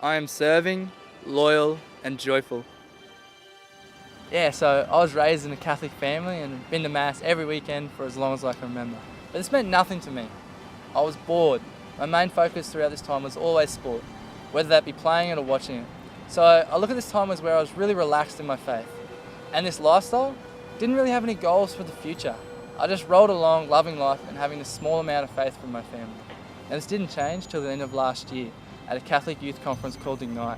I am serving, loyal, and joyful. Yeah, so I was raised in a Catholic family and been to Mass every weekend for as long as I can remember. But this meant nothing to me. I was bored. My main focus throughout this time was always sport, whether that be playing it or watching it. So I look at this time as where I was really relaxed in my faith. And this lifestyle didn't really have any goals for the future. I just rolled along, loving life and having a small amount of faith from my family. And this didn't change till the end of last year at a Catholic youth conference called Ignite.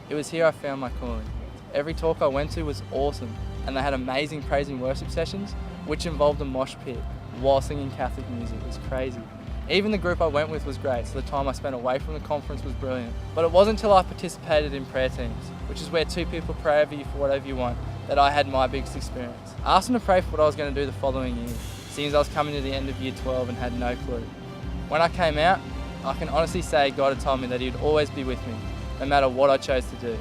It was here I found my calling. Every talk I went to was awesome, and they had amazing praise and worship sessions, which involved a mosh pit while singing Catholic music. It was crazy. Even the group I went with was great, so the time I spent away from the conference was brilliant. But it wasn't until I participated in prayer teams, which is where two people pray over you for whatever you want, that I had my biggest experience. I asked them to pray for what I was going to do the following year, seeing as I was coming to the end of year 12 and had no clue. When I came out, I can honestly say God had told me that He would always be with me, no matter what I chose to do,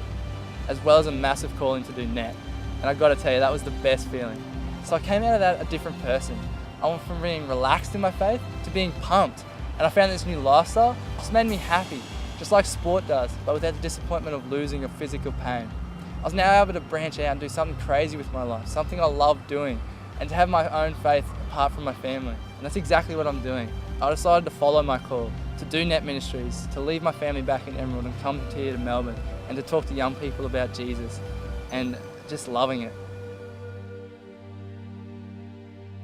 as well as a massive calling to do net. And I got to tell you, that was the best feeling. So I came out of that a different person. I went from being relaxed in my faith to being pumped. And I found this new lifestyle just made me happy, just like sport does, but without the disappointment of losing or physical pain. I was now able to branch out and do something crazy with my life, something I love doing, and to have my own faith apart from my family. And that's exactly what I'm doing. I decided to follow my call, to do net ministries, to leave my family back in Emerald and come here to Melbourne and to talk to young people about Jesus and just loving it.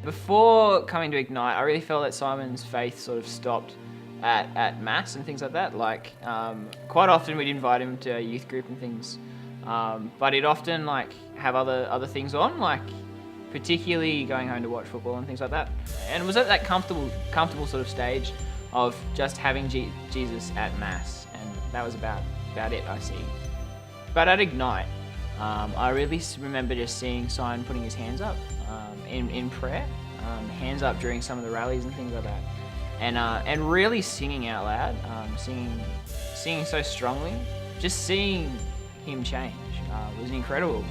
Before coming to Ignite, I really felt that Simon's faith sort of stopped at Mass and things like that. Like, quite often we'd invite him to a youth group and things, but he'd often like have other things on, like particularly going home to watch football and things like that. And it was at that comfortable sort of stage of just having Jesus at Mass, and that was about it, I see. But at Ignite, I really remember just seeing Simon putting his hands up in prayer, hands up during some of the rallies and things like that, and really singing out loud, singing so strongly. Just seeing him change was incredible.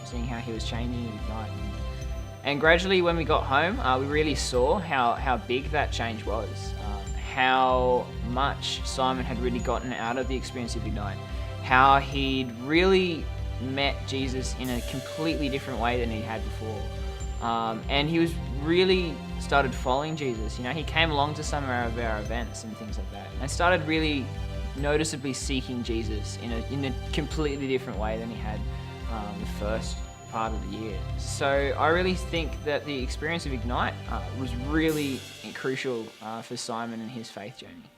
Seeing how he was changing at Ignite, and gradually when we got home, we really saw how big that change was, how much Simon had really gotten out of the experience of Ignite, how he'd really met Jesus in a completely different way than he had before. And he was really started following Jesus. You know, he came along to some of our events and things like that, and started really noticeably seeking Jesus in a completely different way than he had the first part of the year. So I really think that the experience of Ignite was really crucial for Simon and his faith journey.